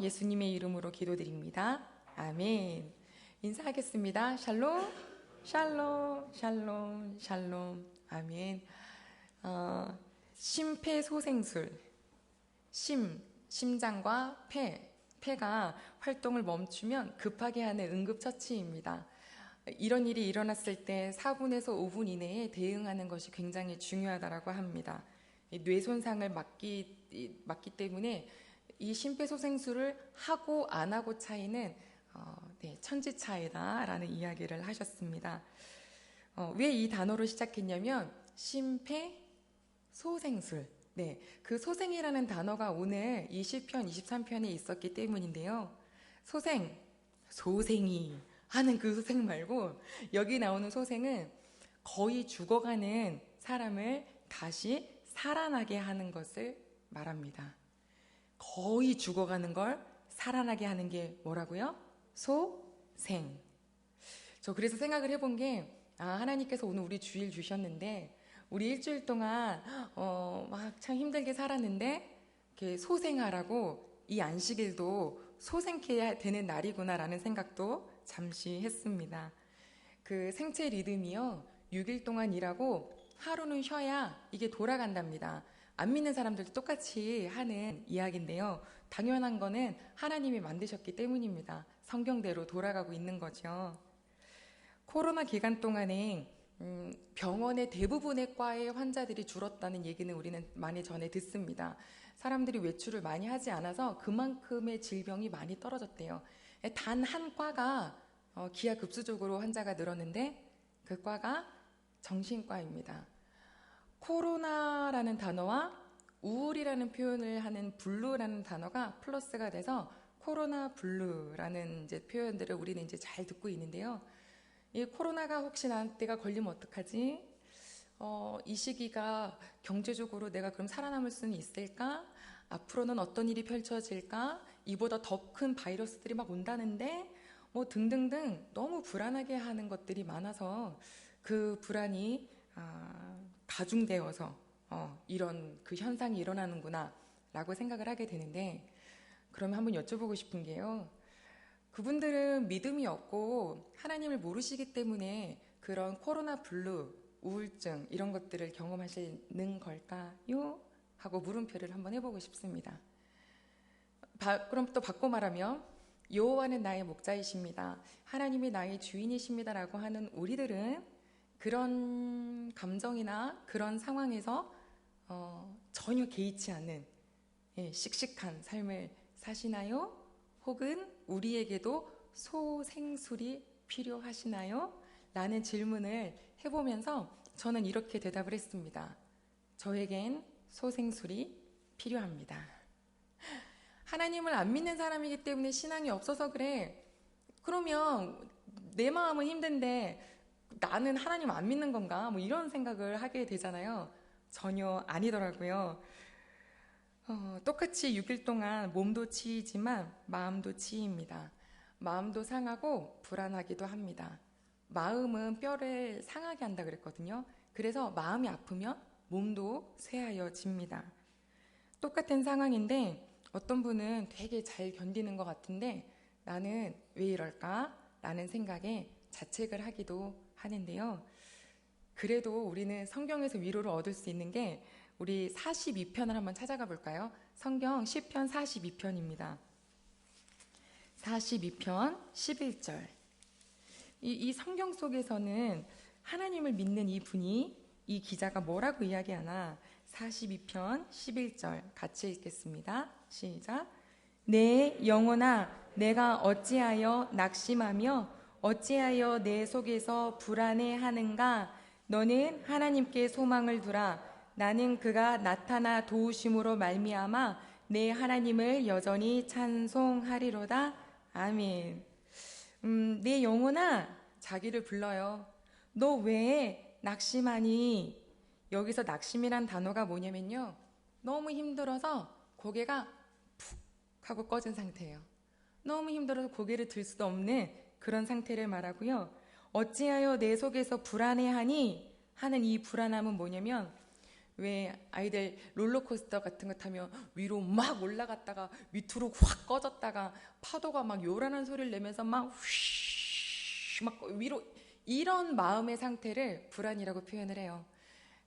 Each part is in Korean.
예수님의 이름으로 기도드립니다. 아멘. 인사하겠습니다. 샬롬, 샬롬, 샬롬, 샬롬. 아멘. 심폐소생술. 심장과 폐가 활동을 멈추면 급하게 하는 응급처치입니다. 이런 일이 일어났을 때 4분에서 5분 이내에 대응하는 것이 굉장히 중요하다고 합니다. 뇌 손상을 막기 때문에 이 심폐소생술을 하고 안 하고 차이는 천지 차이다라는 이야기를 하셨습니다. 왜 이 단어로 시작했냐면 심폐소생술. 그 소생이라는 단어가 오늘 이 시편 23편에 있었기 때문인데요. 소생이 하는 그 소생 말고 여기 나오는 소생은 거의 죽어가는 사람을 다시 살아나게 하는 것을 말합니다. 거의 죽어가는 걸 살아나게 하는 게 뭐라고요? 소생. 저 그래서 생각을 해본 게 하나님께서 오늘 우리 주일 주셨는데 우리 일주일 동안 막 참 힘들게 살았는데 이렇게 소생하라고 이 안식일도 소생케 되는 날이구나라는 생각도 잠시 했습니다. 그 생체 리듬이요 6일 동안 일하고 하루는 쉬어야 이게 돌아간답니다. 안 믿는 사람들도 똑같이 하는 이야기인데요. 당연한 거는 하나님이 만드셨기 때문입니다. 성경대로 돌아가고 있는 거죠. 코로나 기간 동안에 병원의 대부분의 과의 환자들이 줄었다는 얘기는 우리는 많이 전에 듣습니다. 사람들이 외출을 많이 하지 않아서 그만큼의 질병이 많이 떨어졌대요. 단 한 과가 기하급수적으로 환자가 늘었는데 그 과가 정신과입니다. 코로나라는 단어와 우울이라는 표현을 하는 블루라는 단어가 플러스가 돼서 코로나 블루라는 이제 표현들을 우리는 이제 잘 듣고 있는데요. 이 코로나가 혹시 나한테가 걸리면 어떡하지? 이 시기가 경제적으로 내가 그럼 살아남을 수는 있을까? 앞으로는 어떤 일이 펼쳐질까? 이보다 더 큰 바이러스들이 막 온다는데 뭐 등등등 너무 불안하게 하는 것들이 많아서 그 불안이 가중되어서 이런 그 현상이 일어나는구나 라고 생각을 하게 되는데 그러면 한번 여쭤보고 싶은 게요. 그분들은 믿음이 없고 하나님을 모르시기 때문에 그런 코로나 블루, 우울증 이런 것들을 경험하시는 걸까요? 하고 물음표를 한번 해보고 싶습니다. 그럼 또 바꿔 말하면 여호와는 나의 목자이십니다. 하나님이 나의 주인이십니다 라고 하는 우리들은 그런 감정이나 그런 상황에서 전혀 개의치 않는 씩씩한 삶을 사시나요? 혹은 우리에게도 소생술이 필요하시나요? 라는 질문을 해보면서 저는 이렇게 대답을 했습니다. 저에겐 소생술이 필요합니다. 하나님을 안 믿는 사람이기 때문에 신앙이 없어서 그래. 그러면 내 마음은 힘든데 나는 하나님 안 믿는 건가? 뭐 이런 생각을 하게 되잖아요. 전혀 아니더라고요. 똑같이 6일 동안 몸도 치이지만 마음도 치입니다. 마음도 상하고 불안하기도 합니다. 마음은 뼈를 상하게 한다 그랬거든요. 그래서 마음이 아프면 몸도 쇠하여집니다. 똑같은 상황인데 어떤 분은 되게 잘 견디는 것 같은데 나는 왜 이럴까? 라는 생각에 자책을 하기도 하는데요. 그래도 우리는 성경에서 위로를 얻을 수 있는 게 우리 42편을 한번 찾아가 볼까요? 성경 시편 42편입니다. 42편 11절. 이 성경 속에서는 하나님을 믿는 이 분이 이 기자가 뭐라고 이야기하나 42편 11절 같이 읽겠습니다. 시작. 내 영혼아 내가 어찌하여 낙심하며 어찌하여 내 속에서 불안해하는가? 너는 하나님께 소망을 두라. 나는 그가 나타나 도우심으로 말미암아 내 하나님을 여전히 찬송하리로다. 아멘. 내 영혼아 자기를 불러요. 너 왜 낙심하니? 여기서 낙심이란 단어가 뭐냐면요. 너무 힘들어서 고개가 푹 하고 꺼진 상태예요. 너무 힘들어서 고개를 들 수도 없는 그런 상태를 말하고요. 어찌하여 내 속에서 불안해하니? 하는 이 불안함은 뭐냐면 왜 아이들 롤러코스터 같은 거 타면 위로 막 올라갔다가 밑으로 확 꺼졌다가 파도가 막 요란한 소리를 내면서 막 휘, 막 위로, 이런 마음의 상태를 불안이라고 표현을 해요.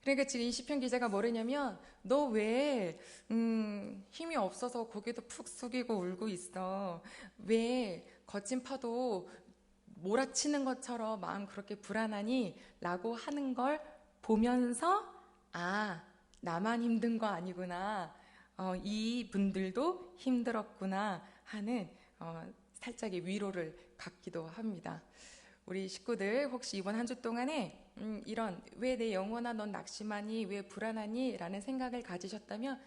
그러니까 지금 이 시편 기자가 뭐랬냐면, 너 왜 힘이 없어서 고개도 푹 숙이고 울고 있어? 왜 거친 파도 몰아치는 것처럼 마음 그렇게 불안하니? 라고 하는 걸 보면서, 아, 나만 힘든 거 아니구나, 이 분들도 힘들었구나 하는 살짝의 위로를 갖기도 합니다. 우리 식구들 혹시 이번 한 주 동안에 이런 왜 내 영혼아 넌 낙심하니, 왜 불안하니 라는 생각을 가지셨다면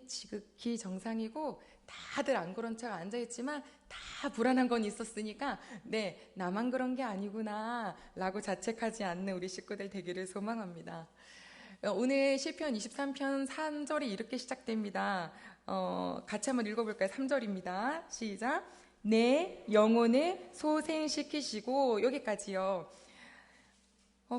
지극히 정상이고, 다들 안 그런 척 앉아있지만 다 불안한 건 있었으니까 네, 나만 그런 게 아니구나 라고 자책하지 않는 우리 식구들 되기를 소망합니다. 오늘 시편 23편 3절이 이렇게 시작됩니다. 같이 한번 읽어볼까요? 3절입니다. 시작. 내 영혼을 소생시키시고, 여기까지요.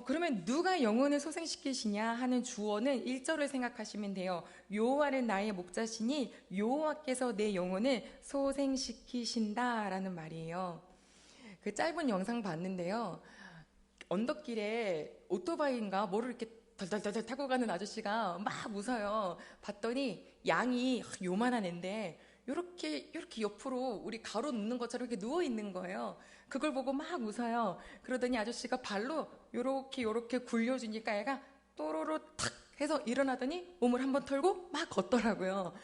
그러면 누가 영혼을 소생시키시냐 하는 주어는 1절을 생각하시면 돼요. 여호와는 나의 목자시니 여호와께서 내 영혼을 소생시키신다라는 말이에요. 그 짧은 영상 봤는데요. 언덕길에 오토바이인가 뭐를 이렇게 덜덜덜 타고 가는 아저씨가 막 웃어요. 봤더니 양이 요만한 앤데 요렇게 옆으로 우리 가로 눕는 것처럼 이렇게 누워 있는 거예요. 그걸 보고 막 웃어요. 그러더니 아저씨가 발로 요렇게 굴려주니까 애가 또로로 탁 해서 일어나더니 몸을 한번 털고 막 걷더라고요.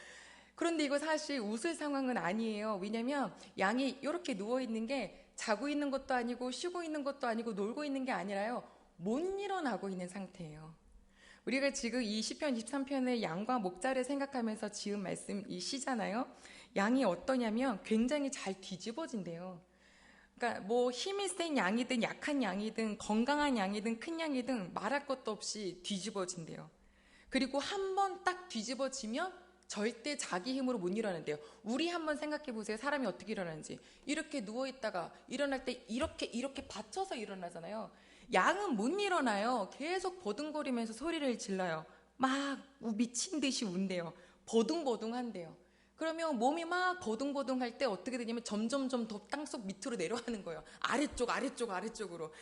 그런데 이거 사실 웃을 상황은 아니에요. 왜냐면 양이 요렇게 누워 있는 게 자고 있는 것도 아니고 쉬고 있는 것도 아니고 놀고 있는 게 아니라요, 못 일어나고 있는 상태예요. 우리가 지금 이 시편 23편의 양과 목자를 생각하면서 지은 말씀 이 시잖아요. 양이 어떠냐면 굉장히 잘 뒤집어진대요. 그러니까 뭐 힘이 센 양이든 약한 양이든 건강한 양이든 큰 양이든 말할 것도 없이 뒤집어진대요. 그리고 한 번 딱 뒤집어지면 절대 자기 힘으로 못 일어난대요. 우리 한번 생각해 보세요. 사람이 어떻게 일어나는지. 이렇게 누워있다가 일어날 때 이렇게 받쳐서 일어나잖아요. 양은 못 일어나요. 계속 버둥거리면서 소리를 질러요. 막 미친 듯이 운대요. 버둥버둥한대요. 그러면 몸이 막 버둥버둥할 때 어떻게 되냐면 점점점 더 땅속 밑으로 내려가는 거예요. 아래쪽으로.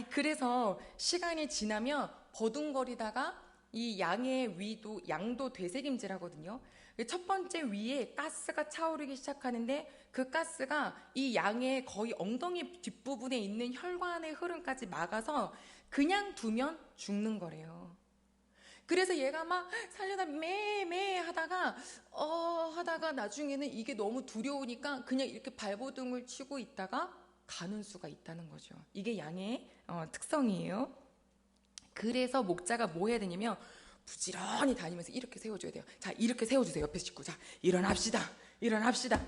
그래서 시간이 지나면 버둥거리다가 이 양도 되새김질 하거든요. 첫 번째 위에 가스가 차오르기 시작하는데 그 가스가 이 양의 거의 엉덩이 뒷부분에 있는 혈관의 흐름까지 막아서 그냥 두면 죽는 거래요. 그래서 얘가 막 살려다 매매 하다가 나중에는 이게 너무 두려우니까 그냥 이렇게 발버둥을 치고 있다가 가는 수가 있다는 거죠. 이게 양의 특성이에요. 그래서 목자가 뭐 해야 되냐면 부지런히 다니면서 이렇게 세워줘야 돼요. 자, 이렇게 세워주세요. 옆에 식구. 자, 일어납시다.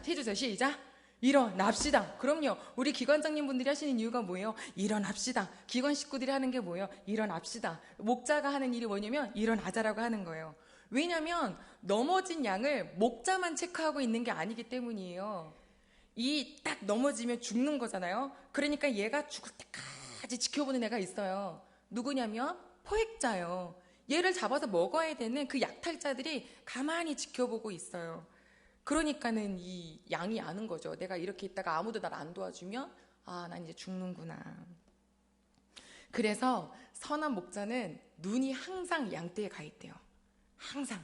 해주세요. 시작. 일어납시다. 그럼요. 우리 기관장님 분들이 하시는 이유가 뭐예요? 일어납시다. 기관 식구들이 하는 게 뭐예요? 일어납시다. 목자가 하는 일이 뭐냐면 일어나자라고 하는 거예요. 왜냐면 넘어진 양을 목자만 체크하고 있는 게 아니기 때문이에요. 이 딱 넘어지면 죽는 거잖아요. 그러니까 얘가 죽을 때까지 지켜보는 애가 있어요. 누구냐면 포획자요. 얘를 잡아서 먹어야 되는 그 약탈자들이 가만히 지켜보고 있어요. 그러니까는 이 양이 아는 거죠. 내가 이렇게 있다가 아무도 날 안 도와주면 난 이제 죽는구나. 그래서 선한 목자는 눈이 항상 양떼에 가 있대요. 항상.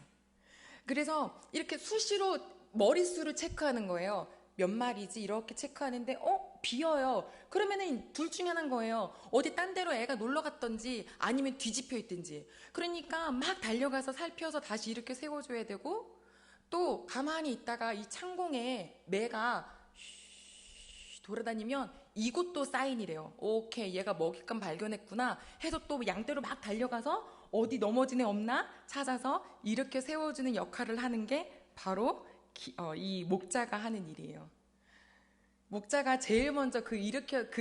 그래서 이렇게 수시로 머릿수를 체크하는 거예요. 몇 마리지 이렇게 체크하는데 비어요. 그러면은 둘 중에 하나인 거예요. 어디 딴 데로 애가 놀러 갔던지 아니면 뒤집혀 있든지. 그러니까 막 달려가서 살펴서 다시 이렇게 세워줘야 되고, 또 가만히 있다가 이 창공에 매가 돌아다니면 이것도 사인이래요. 오케이, 얘가 먹잇감 발견했구나 해서 또 양떼로 막 달려가서 어디 넘어진 애 없나 찾아서 이렇게 세워주는 역할을 하는 게 바로 이 목자가 하는 일이에요. 목자가 제일 먼저 그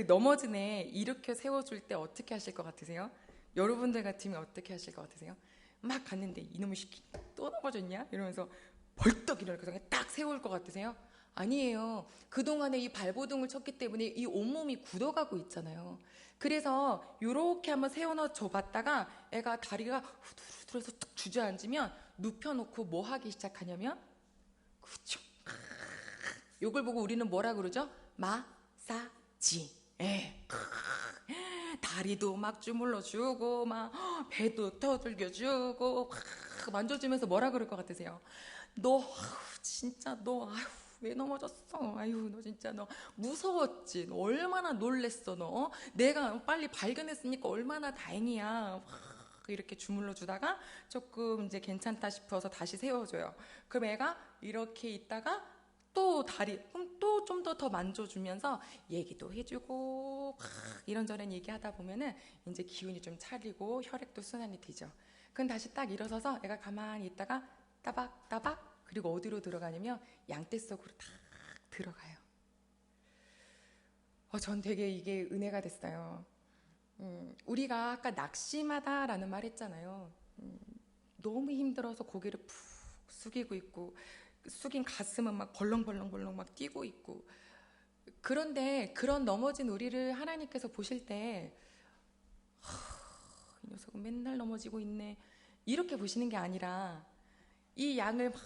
넘어진 애 이렇게 세워줄 때 어떻게 하실 것 같으세요? 여러분들 같으면 어떻게 하실 것 같으세요? 막 갔는데 이놈의 새끼 또 넘어졌냐? 이러면서 벌떡 일어나서 딱 세울 것 같으세요? 아니에요. 그동안에 이 발버둥을 쳤기 때문에 이 온몸이 굳어가고 있잖아요. 그래서 요렇게 한번 세워넣어 봤다가 애가 다리가 후들후들해서 툭 주저앉으면 눕혀놓고 뭐 하기 시작하냐면, 그쵸, 요걸 보고 우리는 뭐라 그러죠? 마사지. 다리도 막 주물러주고 막 배도 터들겨주고 막 만져주면서 뭐라 그럴 것 같으세요? 너 진짜 너 왜 넘어졌어? 아유 너 진짜 너 무서웠지? 너 얼마나 놀랬어 너? 내가 빨리 발견했으니까 얼마나 다행이야. 막 이렇게 주물러 주다가 조금 이제 괜찮다 싶어서 다시 세워줘요. 그럼 애가 이렇게 있다가 또 다리, 그럼 또 좀 더 만져주면서 얘기도 해주고 막 이런저런 얘기하다 보면은 이제 기운이 좀 차리고 혈액도 순환이 되죠. 그럼 다시 딱 일어서서 애가 가만히 있다가 따박따박, 그리고 어디로 들어가냐면 양떼 속으로 탁 들어가요. 전 되게 이게 은혜가 됐어요. 우리가 아까 낙심하다라는 말 했잖아요. 너무 힘들어서 고개를 푹 숙이고 있고 숙인 가슴은 막 벌렁벌렁벌렁 막 뛰고 있고, 그런데 그런 넘어진 우리를 하나님께서 보실 때 이 녀석은 맨날 넘어지고 있네 이렇게 보시는 게 아니라 이 양을 막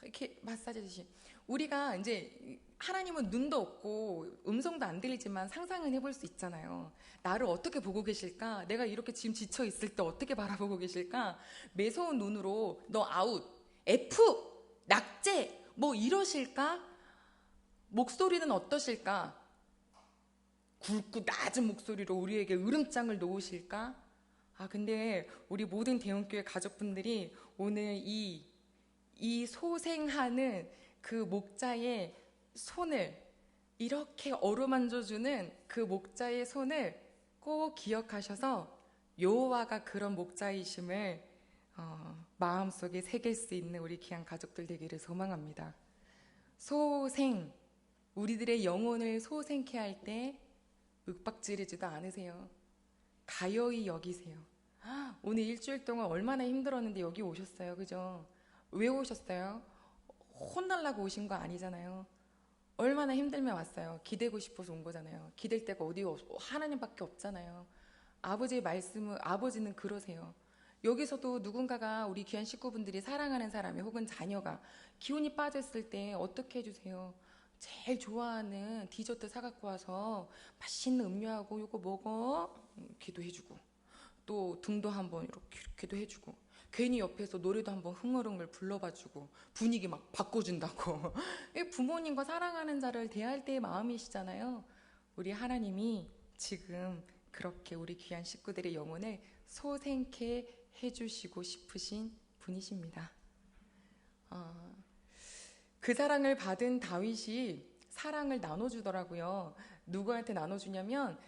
이렇게 마사지듯이, 우리가 이제 하나님은 눈도 없고 음성도 안 들리지만 상상은 해볼 수 있잖아요. 나를 어떻게 보고 계실까? 내가 이렇게 지금 지쳐 있을 때 어떻게 바라보고 계실까? 매서운 눈으로 너 아웃, F, 낙제 뭐 이러실까? 목소리는 어떠실까? 굵고 낮은 목소리로 우리에게 으름장을 놓으실까? 근데 우리 모든 대형교회 가족분들이 오늘 이 소생하는 그 목자의 손을, 이렇게 어루만져주는 그 목자의 손을 꼭 기억하셔서 여호와가 그런 목자이심을 마음속에 새길 수 있는 우리 귀한 가족들 되기를 소망합니다. 소생, 우리들의 영혼을 소생케 할 때 윽박지르지도 않으세요. 가여이 여기세요. 오늘 일주일 동안 얼마나 힘들었는데 여기 오셨어요. 그죠? 왜 오셨어요? 혼날라고 오신 거 아니잖아요. 얼마나 힘들면 왔어요. 기대고 싶어서 온 거잖아요. 기댈 데가 어디 하나님밖에 없잖아요. 아버지의 말씀은, 아버지는 그러세요. 여기서도 누군가가, 우리 귀한 식구분들이 사랑하는 사람이 혹은 자녀가 기운이 빠졌을 때 어떻게 해주세요? 제일 좋아하는 디저트 사갖고 와서 맛있는 음료하고 이거 먹어, 기도해주고, 또 등도 한번 이렇게도 해주고, 괜히 옆에서 노래도 한번 흥얼흥얼 불러봐주고 분위기 막 바꿔준다고. 부모님과 사랑하는 자를 대할 때의 마음이시잖아요. 우리 하나님이 지금 그렇게 우리 귀한 식구들의 영혼을 소생케 해주시고 싶으신 분이십니다. 그 사랑을 받은 다윗이 사랑을 나눠주더라고요. 누구한테 나눠주냐면,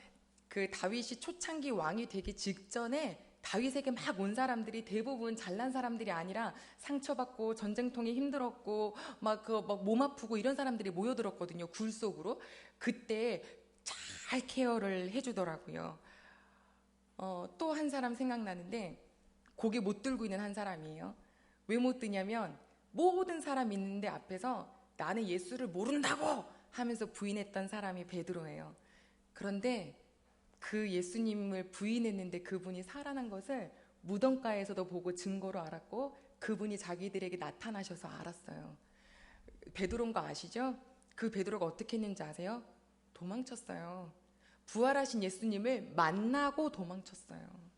그 다윗이 초창기 왕이 되기 직전에 다윗에게 막 온 사람들이 대부분 잘난 사람들이 아니라 상처받고 전쟁통에 힘들었고 막 몸 아프고 이런 사람들이 모여들었거든요. 굴 속으로. 그때 잘 케어를 해주더라고요. 또 한 사람 생각나는데, 고개 못 들고 있는 한 사람이에요. 왜 못 드냐면 모든 사람 있는데 앞에서 나는 예수를 모른다고 하면서 부인했던 사람이 베드로예요. 그런데 그 예수님을 부인했는데 그분이 살아난 것을 무덤가에서도 보고 증거로 알았고, 그분이 자기들에게 나타나셔서 알았어요. 베드로인 거 아시죠? 그 베드로가 어떻게 했는지 아세요? 도망쳤어요. 부활하신 예수님을 만나고 도망쳤어요.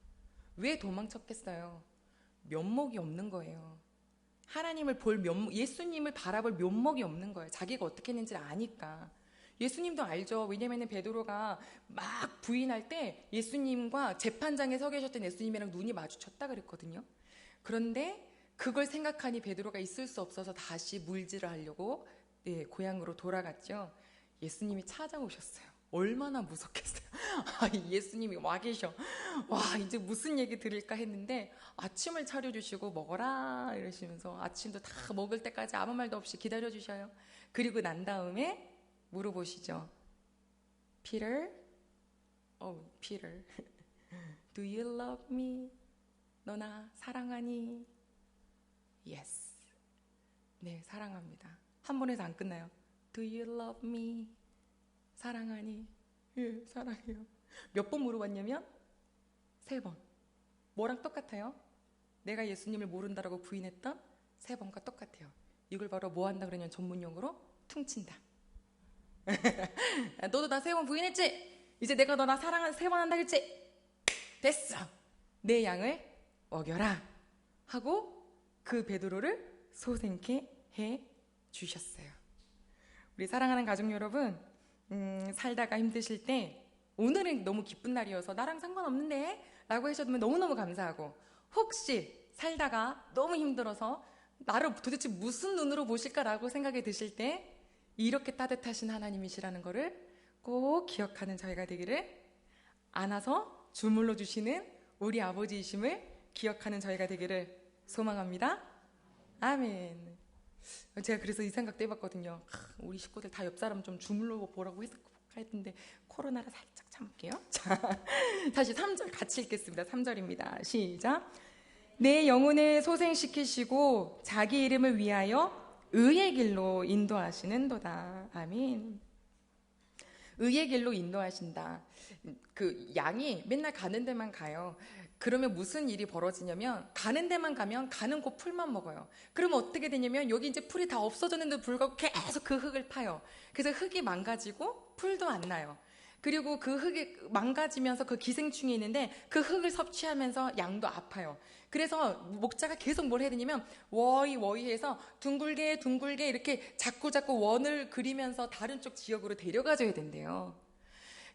왜 도망쳤겠어요? 면목이 없는 거예요. 하나님을 볼 면목, 예수님을 바라볼 면목이 없는 거예요. 자기가 어떻게 했는지를 아니까. 예수님도 알죠. 왜냐면 베드로가 막 부인할 때 예수님과 재판장에 서 계셨던 예수님이랑 눈이 마주쳤다 그랬거든요. 그런데 그걸 생각하니 베드로가 있을 수 없어서 다시 물질을 하려고 고향으로 돌아갔죠. 예수님이 찾아오셨어요. 얼마나 무섭겠어요. 예수님이 와 계셔. 와, 이제 무슨 얘기 드릴까 했는데 아침을 차려주시고 먹어라 이러시면서 아침도 다 먹을 때까지 아무 말도 없이 기다려주셔요. 그리고 난 다음에 물어보시죠. Peter, Peter, do you love me? 너 나 사랑하니? Yes. 네, 사랑합니다. 한 번에서 안 끝나요. Do you love me? 사랑하니? 예, 사랑해요. 몇 번 물어봤냐면 3번. 뭐랑 똑같아요? 내가 예수님을 모른다라고 부인했던 3번과 똑같아요. 이걸 바로 뭐 한다 그러냐면 전문용어로 퉁친다. 너도 나 3번 부인했지? 이제 내가 너 나 사랑한 3번 한다 했지? 됐어. 내 양을 먹여라 하고 그 베드로를 소생케 해 주셨어요. 우리 사랑하는 가족 여러분, 살다가 힘드실 때 오늘은 너무 기쁜 날이어서 나랑 상관없는데 라고 하셔도 너무너무 감사하고, 혹시 살다가 너무 힘들어서 나를 도대체 무슨 눈으로 보실까라고 생각이 드실 때 이렇게 따뜻하신 하나님이시라는 거를 꼭 기억하는 저희가 되기를, 안아서 주물러 주시는 우리 아버지이심을 기억하는 저희가 되기를 소망합니다. 아멘. 제가 그래서 이 생각도 해봤거든요. 우리 식구들 다 옆 사람 좀 주물러 보라고 했는데 코로나라 살짝 참을게요. 자, 다시 3절 같이 읽겠습니다. 3절입니다. 시작. 내 영혼을 소생시키시고 자기 이름을 위하여 의의 길로 인도하시는도다. 아멘. 의의 길로 인도하신다. 그 양이 맨날 가는 데만 가요. 그러면 무슨 일이 벌어지냐면, 가는 데만 가면 가는 곳 풀만 먹어요. 그러면 어떻게 되냐면 여기 이제 풀이 다 없어졌는데도 불구하고 계속 그 흙을 파요. 그래서 흙이 망가지고 풀도 안 나요. 그리고 그 흙이 망가지면서 그 기생충이 있는데 그 흙을 섭취하면서 양도 아파요. 그래서 목자가 계속 뭘 해야 되냐면 워이 해서 둥글게 이렇게 자꾸 원을 그리면서 다른 쪽 지역으로 데려가줘야 된대요.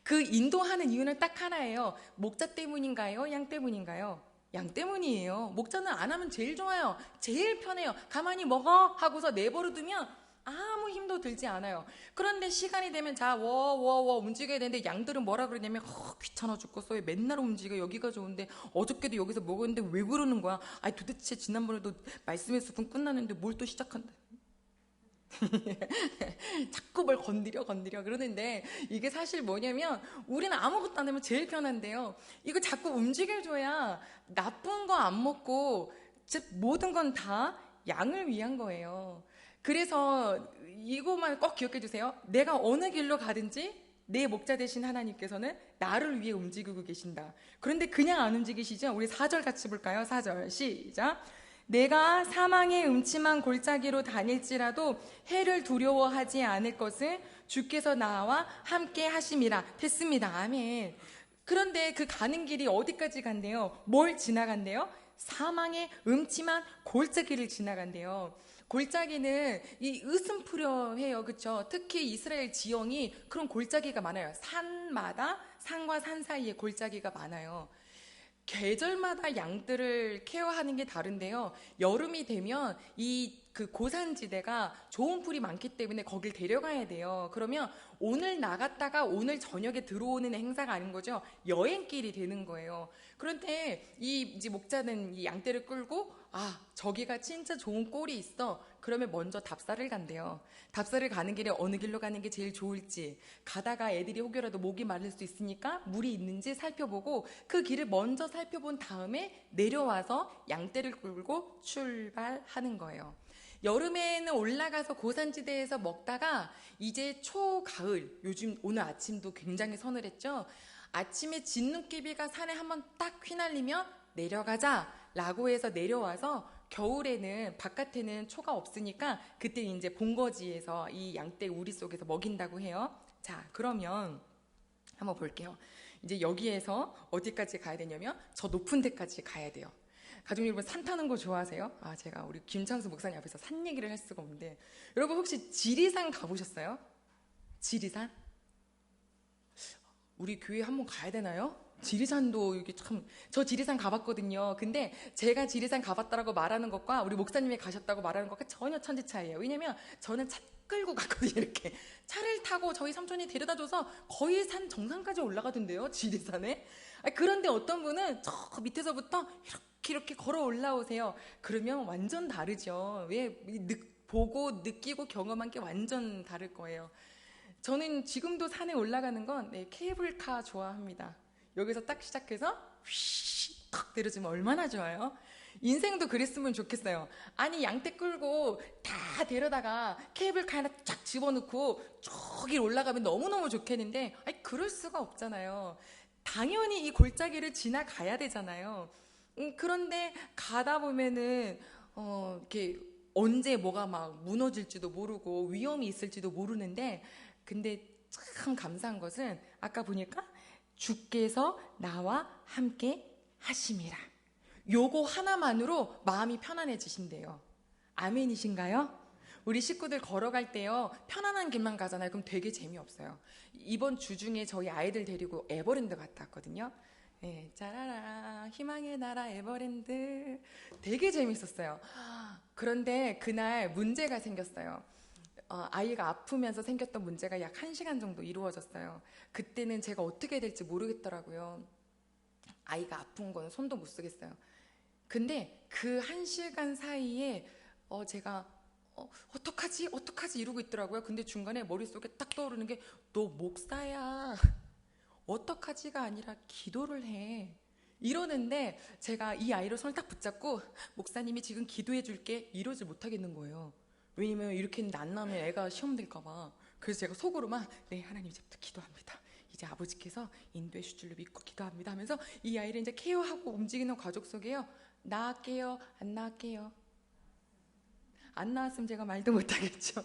그 인도하는 이유는 딱 하나예요. 목자 때문인가요? 양 때문인가요? 양 때문이에요. 목자는 안 하면 제일 좋아요. 제일 편해요. 가만히 먹어 하고서 내버려 두면 아무 힘도 들지 않아요. 그런데 시간이 되면 자 워 움직여야 되는데, 양들은 뭐라 그러냐면 귀찮아 죽겠어. 맨날 움직여. 여기가 좋은데 어저께도 여기서 먹었는데 왜 그러는 거야? 아니 도대체 지난번에도 말씀했었던 끝났는데 뭘 또 시작한다. 자꾸 뭘 건드려 그러는데, 이게 사실 뭐냐면 우리는 아무것도 안 하면 제일 편한데요, 이거 자꾸 움직여줘야 나쁜 거 안 먹고 모든 건 다 양을 위한 거예요. 그래서 이것만 꼭 기억해 주세요. 내가 어느 길로 가든지 내 목자 되신 하나님께서는 나를 위해 움직이고 계신다. 그런데 그냥 안 움직이시죠? 우리 4절 같이 볼까요? 4절 시작. 내가 사망의 음침한 골짜기로 다닐지라도 해를 두려워하지 않을 것을 주께서 나와 함께 하심이라. 됐습니다. 아멘. 그런데 그 가는 길이 어디까지 간대요? 뭘 지나간대요? 사망의 음침한 골짜기를 지나간대요. 골짜기는 이 으슴푸려해요. 그렇죠? 특히 이스라엘 지형이 그런 골짜기가 많아요. 산마다 산과 산 사이에 골짜기가 많아요. 계절마다 양들을 케어하는 게 다른데요, 여름이 되면 그 고산지대가 좋은 풀이 많기 때문에 거길 데려가야 돼요. 그러면 오늘 나갔다가 오늘 저녁에 들어오는 행사가 아닌 거죠. 여행길이 되는 거예요. 그런데 이제 목자는 이 양떼를 끌고 저기가 진짜 좋은 꼴이 있어. 그러면 먼저 답사를 간대요. 답사를 가는 길에 어느 길로 가는 게 제일 좋을지, 가다가 애들이 혹여라도 목이 마를 수 있으니까 물이 있는지 살펴보고 그 길을 먼저 살펴본 다음에 내려와서 양떼를 끌고 출발하는 거예요. 여름에는 올라가서 고산지대에서 먹다가 이제 초가을, 요즘 오늘 아침도 굉장히 서늘했죠. 아침에 진눈깨비가 산에 한번 딱 휘날리면 내려가자 라고 해서 내려와서, 겨울에는 바깥에는 초가 없으니까 그때 이제 본거지에서 이 양떼 우리 속에서 먹인다고 해요. 자, 그러면 한번 볼게요. 이제 여기에서 어디까지 가야 되냐면 저 높은 데까지 가야 돼요. 가족 여러분, 산 타는 거 좋아하세요? 제가 우리 김창수 목사님 앞에서 산 얘기를 할 수가 없는데, 여러분 혹시 지리산 가보셨어요? 지리산? 우리 교회 한번 가야 되나요? 지리산도 이게 참, 저 지리산 가봤거든요. 근데 제가 지리산 가봤다라고 말하는 것과 우리 목사님이 가셨다고 말하는 것과 전혀 천지 차이예요. 왜냐면 저는 차 끌고 갔거든요. 이렇게 차를 타고 저희 삼촌이 데려다줘서 거의 산 정상까지 올라가던데요, 지리산에. 그런데 어떤 분은 저 밑에서부터 이렇게 걸어 올라오세요. 그러면 완전 다르죠. 왜? 보고 느끼고 경험한 게 완전 다를 거예요. 저는 지금도 산에 올라가는 건 케이블카 좋아합니다. 여기서 딱 시작해서 휘 탁 내려주면 얼마나 좋아요. 인생도 그랬으면 좋겠어요. 아니 양떼 끌고 다 데려다가 케이블카 하나 쫙 집어넣고 저기 올라가면 너무너무 좋겠는데 아니 그럴 수가 없잖아요. 당연히 이 골짜기를 지나가야 되잖아요. 그런데 가다 보면은 이렇게 언제 뭐가 막 무너질지도 모르고 위험이 있을지도 모르는데 근데 참 감사한 것은 아까 보니까 주께서 나와 함께 하심이라. 요거 하나만으로 마음이 편안해지신대요. 아멘이신가요? 우리 식구들 걸어갈 때요 편안한 길만 가잖아요. 그럼 되게 재미없어요. 이번 주 중에 저희 아이들 데리고 에버랜드 갔다 왔거든요. 네, 짜라라 희망의 나라 에버랜드 되게 재밌었어요. 그런데 그날 문제가 생겼어요. 아이가 아프면서 생겼던 문제가 약 1시간 정도 이루어졌어요. 그때는 제가 어떻게 될지 모르겠더라고요. 아이가 아픈 건 손도 못 쓰겠어요. 근데 그 1시간 사이에 제가 어떡하지? 어떡하지? 이러고 있더라고요. 근데 중간에 머릿속에 딱 떠오르는 게 너 목사야. 어떡하지가 아니라 기도를 해. 이러는데 제가 이 아이를 손을 딱 붙잡고 목사님이 지금 기도해 줄게 이러지 못하겠는 거예요. 왜냐면 이렇게 했는데 안 나오면 애가 시험 될까봐. 그래서 제가 속으로만 네 하나님 이제부터 기도합니다. 이제 아버지께서 인도해 주실 줄로 믿고 기도합니다 하면서 이 아이를 이제 케어하고 움직이는 가족 속에요. 나을게요 안 나을게요. 안 나왔으면 제가 말도 못하겠죠.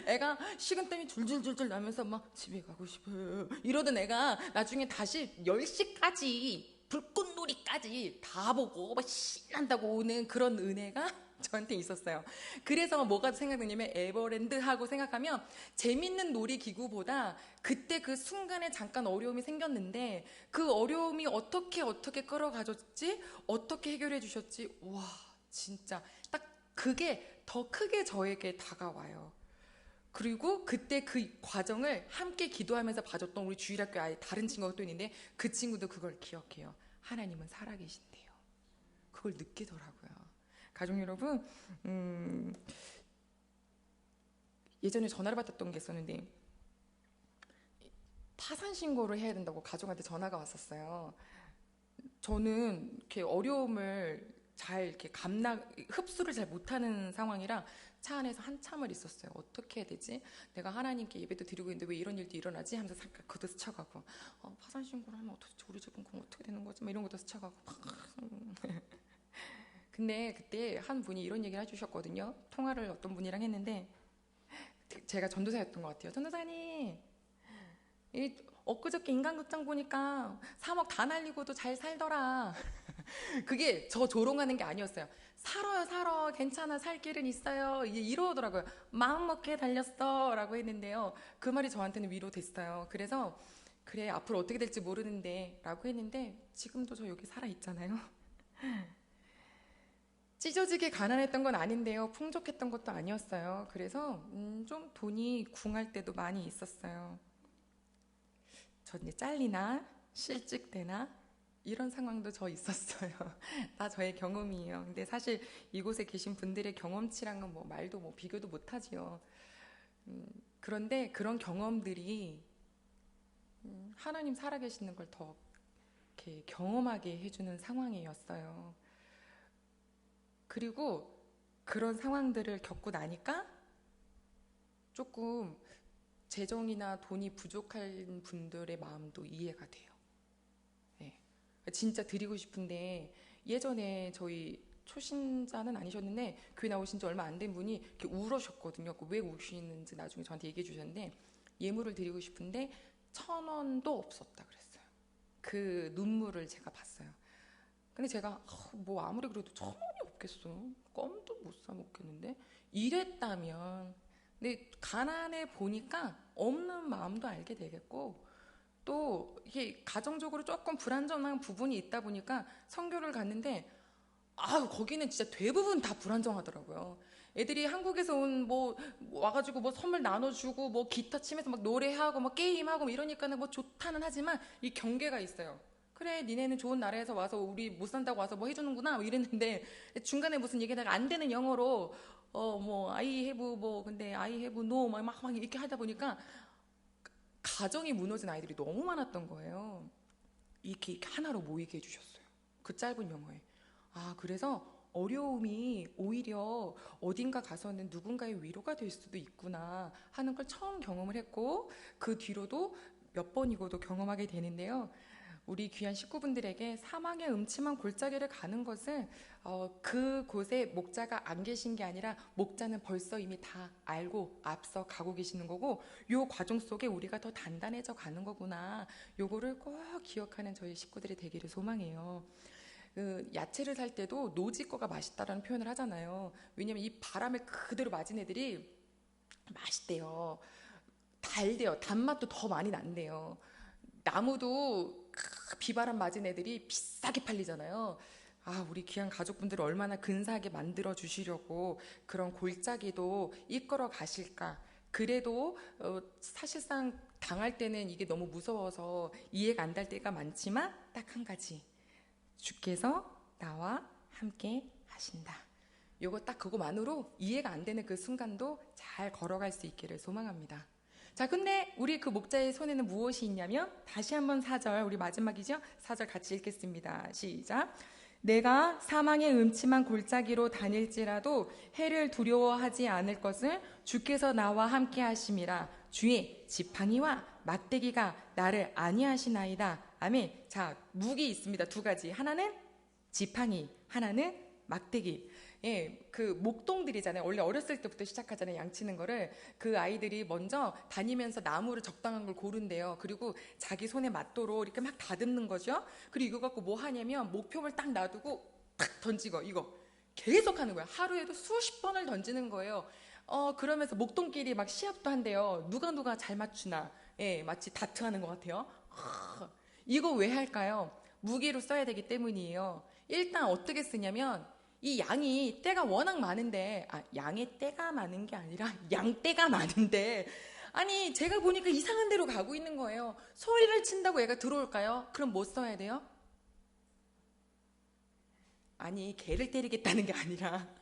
애가 식은땀이 줄줄줄줄 나면서 막 집에 가고 싶어요 이러던 애가 나중에 다시 10시까지 불꽃놀이까지 다 보고 막 신난다고 오는 그런 은혜가 저한테 있었어요. 그래서 뭐가 생각나냐면 에버랜드 하고 생각하면 재밌는 놀이기구보다 그때 그 순간에 잠깐 어려움이 생겼는데 그 어려움이 어떻게 끌어가졌지 어떻게 해결해 주셨지 와 진짜 딱 그게 더 크게 저에게 다가와요. 그리고 그때 그 과정을 함께 기도하면서 봐줬던 우리 주일학교 아이 다른 친구가 또 있는데 그 친구도 그걸 기억해요. 하나님은 살아계신대요. 그걸 느끼더라고요. 가족 여러분, 예전에 전화를 받았던 게 있었는데 파산 신고를 해야 된다고 가족한테 전화가 왔었어요. 저는 이렇게 어려움을 잘 이렇게 흡수를 잘 못하는 상황이라 차 안에서 한참을 있었어요. 어떻게 해야 되지? 내가 하나님께 예배도 드리고 있는데 왜 이런 일도 일어나지? 하면서 잠깐 그것도 스쳐가고 파산 신고를 하면 어떻게 우리 집은 그럼 어떻게 되는 거지? 막 이런 것도 스쳐가고 근데 그때 한 분이 이런 얘기를 해주셨거든요. 통화를 어떤 분이랑 했는데 제가 전도사였던 것 같아요. 전도사님 엊그저께 인간극장 보니까 3억 다 날리고도 잘 살더라. 그게 저 조롱하는 게 아니었어요. 살아 괜찮아 살 길은 있어요 이러더라고요. 마음먹게 달렸어 라고 했는데요. 그 말이 저한테는 위로됐어요. 그래서 그래 앞으로 어떻게 될지 모르는데 라고 했는데 지금도 저 여기 살아있잖아요. 찢어지게 가난했던 건 아닌데요. 풍족했던 것도 아니었어요. 그래서 좀 돈이 궁할 때도 많이 있었어요. 저 이제 잘리나 실직되나 이런 상황도 저 있었어요. 다 저의 경험이에요. 근데 사실 이곳에 계신 분들의 경험치랑은 뭐 말도 뭐 비교도 못하지요. 그런데 그런 경험들이 하나님 살아계시는 걸 더 이렇게 경험하게 해주는 상황이었어요. 그리고 그런 상황들을 겪고 나니까 조금 재정이나 돈이 부족한 분들의 마음도 이해가 돼요. 네. 진짜 드리고 싶은데 예전에 저희 초신자는 아니셨는데 교회 나오신 지 얼마 안 된 분이 이렇게 울으셨거든요. 왜 우시는지 나중에 저한테 얘기해 주셨는데 예물을 드리고 싶은데 1,000원도 없었다 그랬어요. 그 눈물을 제가 봤어요. 근데 제가 뭐 아무리 그래도 1,000원이 없겠어. 껌도 못 사 먹겠는데 이랬다면 근데 가난해 보니까 없는 마음도 알게 되겠고 또 이게 가정적으로 조금 불안정한 부분이 있다 보니까 선교를 갔는데 거기는 진짜 대부분 다 불안정하더라고요. 애들이 한국에서 온 뭐 와가지고 뭐 선물 나눠주고 뭐 기타 치면서 막 노래하고 뭐 게임하고 뭐 이러니까는 뭐 좋다는 하지만 이 경계가 있어요. 그래 니네는 좋은 나라에서 와서 우리 못 산다고 와서 뭐 해주는구나 뭐 이랬는데 중간에 무슨 얘기다가 안 되는 영어로 뭐 I have 뭐 근데 I have no 막 이렇게 하다 보니까 가정이 무너진 아이들이 너무 많았던 거예요. 이렇게 하나로 모이게 해주셨어요. 그 짧은 영어에. 그래서 어려움이 오히려 어딘가 가서는 누군가의 위로가 될 수도 있구나 하는 걸 처음 경험을 했고, 그 뒤로도 몇 번이고도 경험하게 되는데요. 우리 귀한 식구분들에게 사망의 음침한 골짜기를 가는 것은 그곳에 목자가 안 계신 게 아니라 목자는 벌써 이미 다 알고 앞서 가고 계시는 거고, 요 과정 속에 우리가 더 단단해져 가는 거구나, 요거를 꼭 기억하는 저희 식구들이 되기를 소망해요. 그 야채를 살 때도 노지 거가 맛있다라는 표현을 하잖아요. 왜냐면 이 바람을 그대로 맞은 애들이 맛있대요. 달대요. 단맛도 더 많이 난대요. 나무도 비바람 맞은 애들이 비싸게 팔리잖아요. 우리 귀한 가족분들 얼마나 근사하게 만들어 주시려고 그런 골짜기도 이끌어 가실까. 그래도 사실상 당할 때는 이게 너무 무서워서 이해가 안 될 때가 많지만 딱 한 가지, 주께서 나와 함께 하신다. 요거 딱 그거만으로 이해가 안 되는 그 순간도 잘 걸어갈 수 있기를 소망합니다. 자, 근데 우리 그 목자의 손에는 무엇이 있냐면, 다시 한번 4절, 우리 마지막이죠? 4절 같이 읽겠습니다. 시작. 내가 사망의 음침한 골짜기로 다닐지라도 해를 두려워하지 않을 것을 주께서 나와 함께 하심이라. 주의 지팡이와 막대기가 나를 안위하시나이다. 아멘. 자, 무기 있습니다. 두 가지. 하나는 지팡이, 하나는 막대기. 예, 그 목동들이잖아요. 원래 어렸을 때부터 시작하잖아요. 양치는 거를. 그 아이들이 먼저 다니면서 나무를 적당한 걸 고른대요. 그리고 자기 손에 맞도록 이렇게 막 다듬는 거죠. 그리고 이거 갖고 뭐 하냐면 목표물 딱 놔두고 탁 던지고, 이거 계속 하는 거예요. 하루에도 수십 번을 던지는 거예요. 그러면서 목동끼리 막 시합도 한대요. 누가 잘 맞추나. 예, 마치 다트하는 것 같아요. 이거 왜 할까요? 무기로 써야 되기 때문이에요. 일단 어떻게 쓰냐면, 이 양이 떼가 워낙 많은데, 양의 떼가 많은 게 아니라 양떼가 많은데, 아니 제가 보니까 이상한 데로 가고 있는 거예요. 소리를 친다고 얘가 들어올까요? 그럼 뭐 써야 돼요? 아니 개를 때리겠다는 게 아니라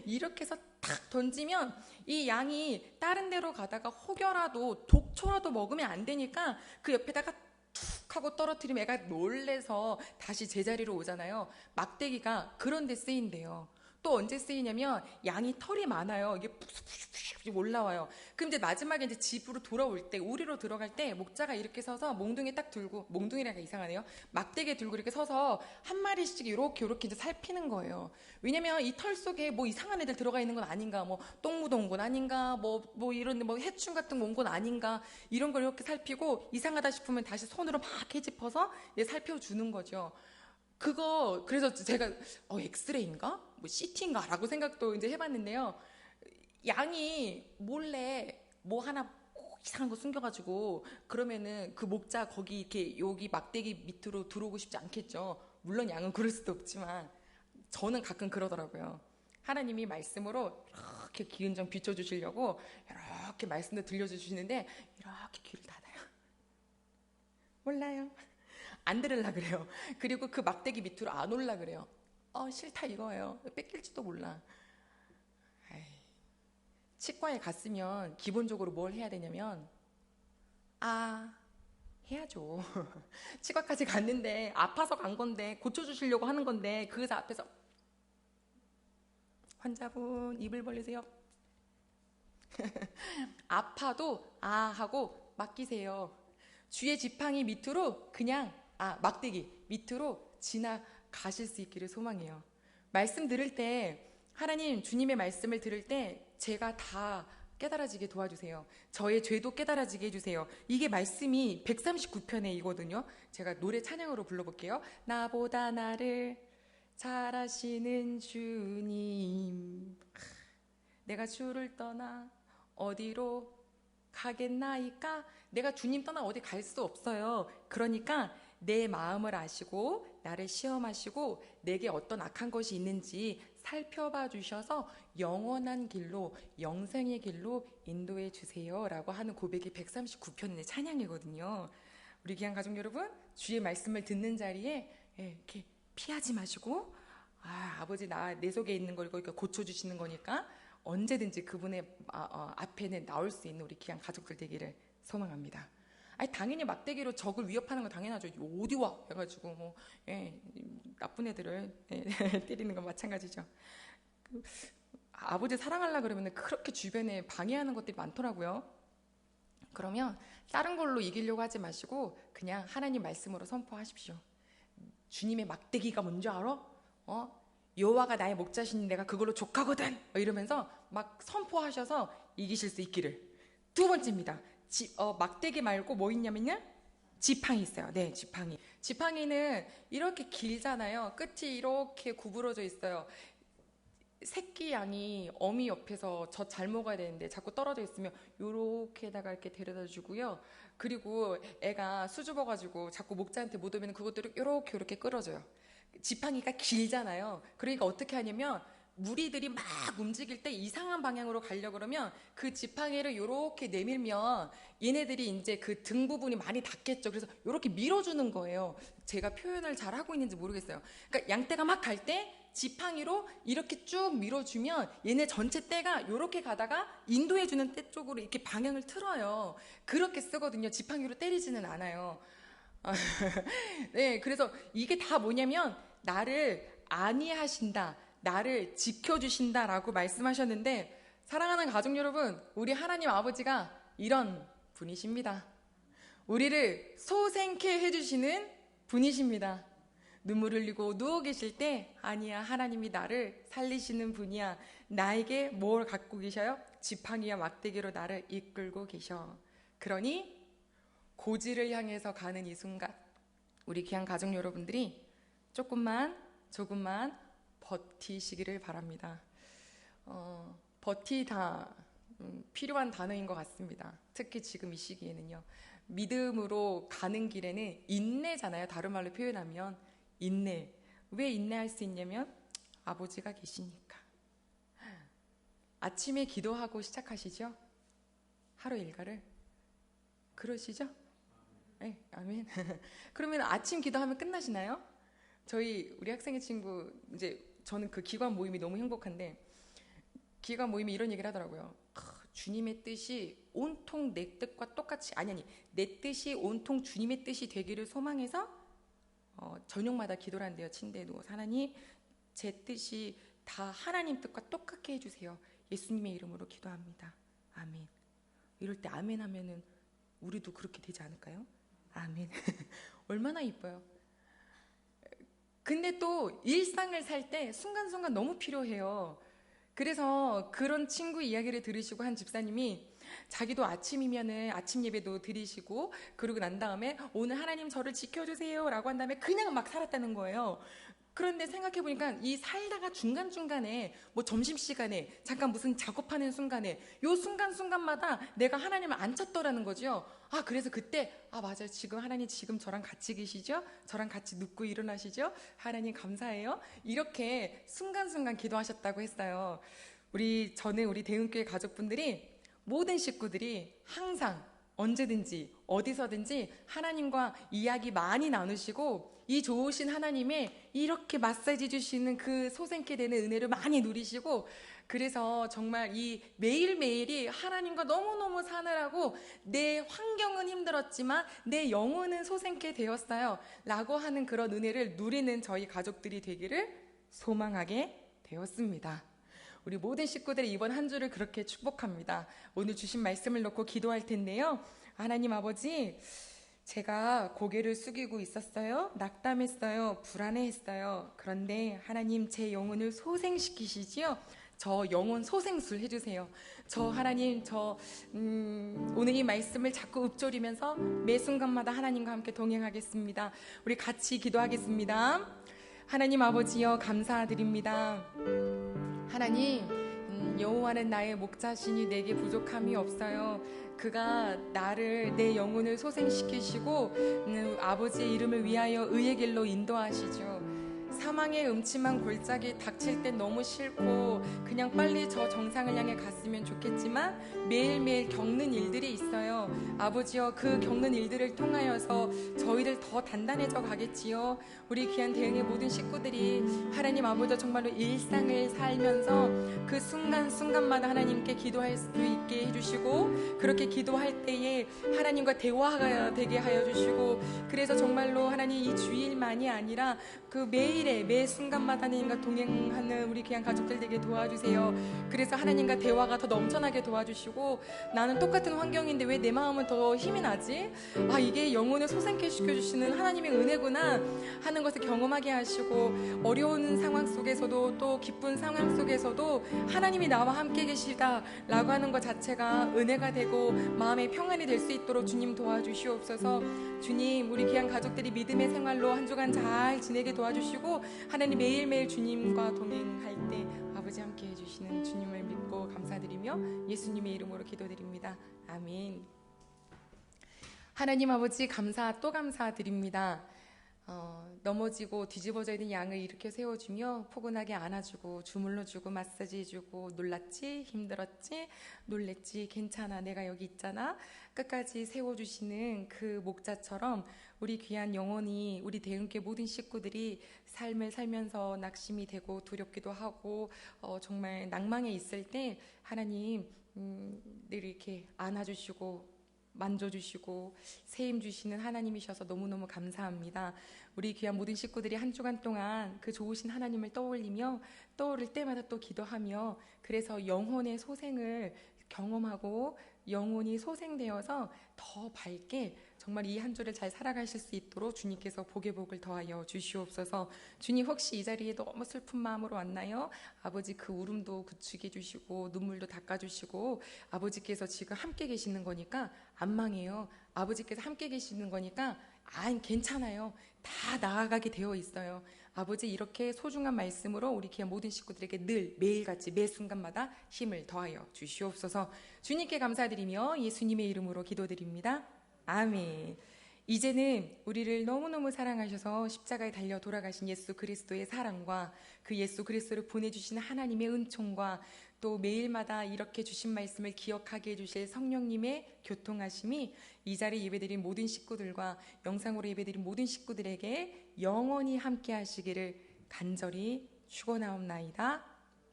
이렇게 해서 탁 던지면 이 양이 다른 데로 가다가 혹여라도 독초라도 먹으면 안 되니까 그 옆에다가 툭 하고 떨어뜨리면 애가 놀래서 다시 제자리로 오잖아요. 막대기가 그런 데 쓰인대요. 또 언제 쓰이냐면, 양이 털이 많아요. 이게 푹푹푹 올라와요. 그럼 이제 마지막에 이제 집으로 돌아올 때, 우리로 들어갈 때 목자가 이렇게 서서 몽둥이 딱 들고, 몽둥이라니까 이상하네요. 막대기 들고 이렇게 서서 한 마리씩 이렇게 이제 살피는 거예요. 왜냐면 이 털 속에 뭐 이상한 애들 들어가 있는 건 아닌가, 뭐 똥 묻어온 건 아닌가, 뭐 이런 뭐 해충 같은 거 온 건 아닌가, 이런 걸 이렇게 살피고 이상하다 싶으면 다시 손으로 막 헤집어서 살펴주는 거죠. 그거 그래서 제가 엑스레이인가 뭐 CT인가 라고 생각도 이제 해봤는데요. 양이 몰래 뭐 하나 꼭 이상한 거 숨겨가지고 그러면은 그 목자 거기 이렇게 여기 막대기 밑으로 들어오고 싶지 않겠죠. 물론 양은 그럴 수도 없지만 저는 가끔 그러더라고요. 하나님이 말씀으로 이렇게 기은정 비춰주시려고 이렇게 말씀도 들려주시는데 이렇게 귀를 닫아요. 몰라요. 안 들으려 그래요. 그리고 그 막대기 밑으로 안 올라 그래요. 싫다 이거예요. 뺏길지도 몰라. 에이, 치과에 갔으면 기본적으로 뭘 해야 되냐면 해야죠. 치과까지 갔는데 아파서 간 건데 고쳐주시려고 하는 건데 그 의사 앞에서 환자분 입을 벌리세요. 아파도 하고 맡기세요. 주의 지팡이 밑으로 그냥 막대기 밑으로 지나가실 수 있기를 소망해요. 말씀 들을 때 하나님 주님의 말씀을 들을 때 제가 다 깨달아지게 도와주세요. 저의 죄도 깨달아지게 해주세요. 이게 말씀이 139편에이거든요. 제가 노래 찬양으로 불러볼게요. 나보다 나를 잘 아시는 주님, 내가 주를 떠나 어디로 가겠나이까? 내가 주님 떠나 어디 갈 수 없어요. 그러니까 내 마음을 아시고 나를 시험하시고 내게 어떤 악한 것이 있는지 살펴봐 주셔서 영원한 길로, 영생의 길로 인도해 주세요 라고 하는 고백이 139편의 찬양이거든요. 우리 귀한 가족 여러분, 주의 말씀을 듣는 자리에 이렇게 피하지 마시고 아버지 내 속에 있는 걸 고쳐주시는 거니까 언제든지 그분의 앞에는 나올 수 있는 우리 귀한 가족들 되기를 소망합니다. 아니 당연히 막대기로 적을 위협하는 건 당연하죠. 어디 와 해가지고 뭐 나쁜 애들을 때리는 건 마찬가지죠. 아버지 사랑하려 그러면 그렇게 주변에 방해하는 것들이 많더라고요. 그러면 다른 걸로 이기려고 하지 마시고 그냥 하나님 말씀으로 선포하십시오. 주님의 막대기가 뭔지 알아? 여호와가 나의 목자시니 내가 그걸로 족하거든 이러면서 막 선포하셔서 이기실 수 있기를. 두 번째입니다. 막대기 말고 뭐 있냐면요, 지팡이 있어요. 네, 지팡이는 이렇게 길잖아요. 끝이 이렇게 구부러져 있어요. 새끼 양이 어미 옆에서 젖 잘 먹어야 되는데 자꾸 떨어져 있으면 요렇게다가 이렇게 데려다 주고요. 그리고 애가 수줍어가지고 자꾸 목자한테 못 오면 그것들을 요렇게 끌어줘요. 지팡이가 길잖아요. 그러니까 어떻게 하냐면 무리들이 막 움직일 때 이상한 방향으로 가려고 그러면 그 지팡이를 요렇게 내밀면 얘네들이 이제 그 등 부분이 많이 닿겠죠. 그래서 요렇게 밀어주는 거예요. 제가 표현을 잘 하고 있는지 모르겠어요. 그러니까 양떼가 막 갈 때 지팡이로 이렇게 쭉 밀어주면 얘네 전체 떼가 요렇게 가다가 인도해주는 떼 쪽으로 이렇게 방향을 틀어요. 그렇게 쓰거든요. 지팡이로 때리지는 않아요. 네, 그래서 이게 다 뭐냐면 나를 안위하신다, 나를 지켜주신다라고 말씀하셨는데, 사랑하는 가족 여러분, 우리 하나님 아버지가 이런 분이십니다. 우리를 소생케 해주시는 분이십니다. 눈물 흘리고 누워 계실 때 아니야, 하나님이 나를 살리시는 분이야. 나에게 뭘 갖고 계셔요? 지팡이와 막대기로 나를 이끌고 계셔. 그러니 고지를 향해서 가는 이 순간 우리 귀한 가족 여러분들이 조금만 버티시기를 바랍니다. 버티다 필요한 단어인 것 같습니다. 특히 지금 이 시기에는요. 믿음으로 가는 길에는 인내잖아요. 다른 말로 표현하면 인내. 왜 인내할 수 있냐면 아버지가 계시니까. 아침에 기도하고 시작하시죠? 하루 일과를. 그러시죠? 네, 아멘. 그러면 아침 기도하면 끝나시나요? 우리 학생의 친구, 이제 저는 그 기관 모임이 너무 행복한데, 기관 모임이 이런 얘기를 하더라고요. 주님의 뜻이 온통 내 뜻과 똑같이, 내 뜻이 온통 주님의 뜻이 되기를 소망해서 저녁마다 기도를 한대요. 침대에 누워서. 하나님, 제 뜻이 다 하나님 뜻과 똑같게 해주세요. 예수님의 이름으로 기도합니다. 아멘. 이럴 때 아멘 하면은 우리도 그렇게 되지 않을까요? 아멘. 얼마나 이뻐요. 근데 또 일상을 살 때 순간순간 너무 필요해요. 그래서 그런 친구 이야기를 들으시고 한 집사님이 자기도 아침이면은 아침 예배도 드리시고 그러고 난 다음에 오늘 하나님 저를 지켜주세요 라고 한 다음에 그냥 막 살았다는 거예요. 그런데 생각해보니까 이 살다가 중간중간에 뭐 점심시간에 잠깐 무슨 작업하는 순간에 요 순간순간마다 내가 하나님을 안 찾더라는 거죠. 그래서 그때 맞아요. 지금 하나님 지금 저랑 같이 계시죠? 저랑 같이 눕고 일어나시죠? 하나님 감사해요. 이렇게 순간순간 기도하셨다고 했어요. 저는 우리 대흥교회 가족분들이 모든 식구들이 항상 언제든지 어디서든지 하나님과 이야기 많이 나누시고 이 좋으신 하나님의 이렇게 마사지 주시는 그 소생케 되는 은혜를 많이 누리시고, 그래서 정말 이 매일매일이 하나님과 너무너무 사느라고 내 환경은 힘들었지만 내 영혼은 소생케 되었어요 라고 하는 그런 은혜를 누리는 저희 가족들이 되기를 소망하게 되었습니다. 우리 모든 식구들이 이번 한 주를 그렇게 축복합니다. 오늘 주신 말씀을 놓고 기도할 텐데요. 하나님 아버지, 제가 고개를 숙이고 있었어요. 낙담했어요. 불안해했어요. 그런데 하나님 제 영혼을 소생시키시지요. 저 영혼 소생술 해주세요. 하나님 오늘 이 말씀을 자꾸 읊조리면서 매 순간마다 하나님과 함께 동행하겠습니다. 우리 같이 기도하겠습니다. 하나님 아버지여 감사드립니다. 하나님, 여호와는 나의 목자시니 내게 부족함이 없어요. 그가 내 영혼을 소생시키시고 아버지의 이름을 위하여 의의 길로 인도하시죠. 사망의 음침한 골짜기 닥칠 땐 너무 싫고 그냥 빨리 저 정상을 향해 갔으면 좋겠지만 매일매일 겪는 일들이 있어요. 아버지여, 그 겪는 일들을 통하여서 저희를 더 단단해져 가겠지요. 우리 귀한 대흥의 모든 식구들이 하나님 아버지 정말로 일상을 살면서 그 순간순간마다 하나님께 기도할 수 있게 해주시고, 그렇게 기도할 때에 하나님과 대화가 되게 하여 주시고, 그래서 정말로 하나님 이 주일만이 아니라 그 매일의 매 순간마다 하나님과 동행하는 우리 귀한 가족들 되게 도와주세요. 그래서 하나님과 대화가 더 넘쳐나게 도와주시고, 나는 똑같은 환경인데 왜 내 마음은 더 힘이 나지? 아, 이게 영혼을 솟아나게 시켜주시는 하나님의 은혜구나 하는 것을 경험하게 하시고, 어려운 상황 속에서도 또 기쁜 상황 속에서도 하나님이 나와 함께 계시다 라고 하는 것 자체가 은혜가 되고 마음의 평안이 될 수 있도록 주님 도와주시옵소서. 주님, 우리 귀한 가족들이 믿음의 생활로 한 주간 잘 지내게 도와주시고, 하나님 매일매일 주님과 동행할 때 아버지 함께 해주시는 주님을 믿고 감사드리며 예수님의 이름으로 기도드립니다. 아멘. 하나님 아버지, 감사 또 감사드립니다. 넘어지고 뒤집어져 있는 양을 일으켜 세워주며 포근하게 안아주고 주물러주고 마사지해주고, 놀랐지? 힘들었지? 놀랬지? 괜찮아, 내가 여기 있잖아, 끝까지 세워주시는 그 목자처럼 우리 귀한 영혼이, 우리 대흥교회 모든 식구들이 삶을 살면서 낙심이 되고 두렵기도 하고 정말 낭망에 있을 때 하나님 늘 이렇게 안아주시고 만져주시고 세임 주시는 하나님이셔서 너무너무 감사합니다. 우리 귀한 모든 식구들이 한 주간 동안 그 좋으신 하나님을 떠올리며 떠오를 때마다 또 기도하며, 그래서 영혼의 소생을 경험하고 영혼이 소생되어서 더 밝게 정말 이 한 주를 잘 살아가실 수 있도록 주님께서 복의 복을 더하여 주시옵소서. 주님, 혹시 이 자리에 너무 슬픈 마음으로 왔나요? 아버지, 그 울음도 그치게 해주시고 눈물도 닦아주시고, 아버지께서 지금 함께 계시는 거니까 안 망해요. 아버지께서 함께 계시는 거니까 괜찮아요. 다 나아가게 되어 있어요. 아버지, 이렇게 소중한 말씀으로 우리 귀한 모든 식구들에게 늘 매일같이 매 순간마다 힘을 더하여 주시옵소서. 주님께 감사드리며 예수님의 이름으로 기도드립니다. 아멘. 이제는 우리를 너무너무 사랑하셔서 십자가에 달려 돌아가신 예수 그리스도의 사랑과 그 예수 그리스도를 보내주신 하나님의 은총과 또 매일마다 이렇게 주신 말씀을 기억하게 해주실 성령님의 교통하심이 이 자리에 예배드린 모든 식구들과 영상으로 예배드린 모든 식구들에게 영원히 함께 하시기를 간절히 축원하옵나이다.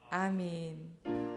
아멘.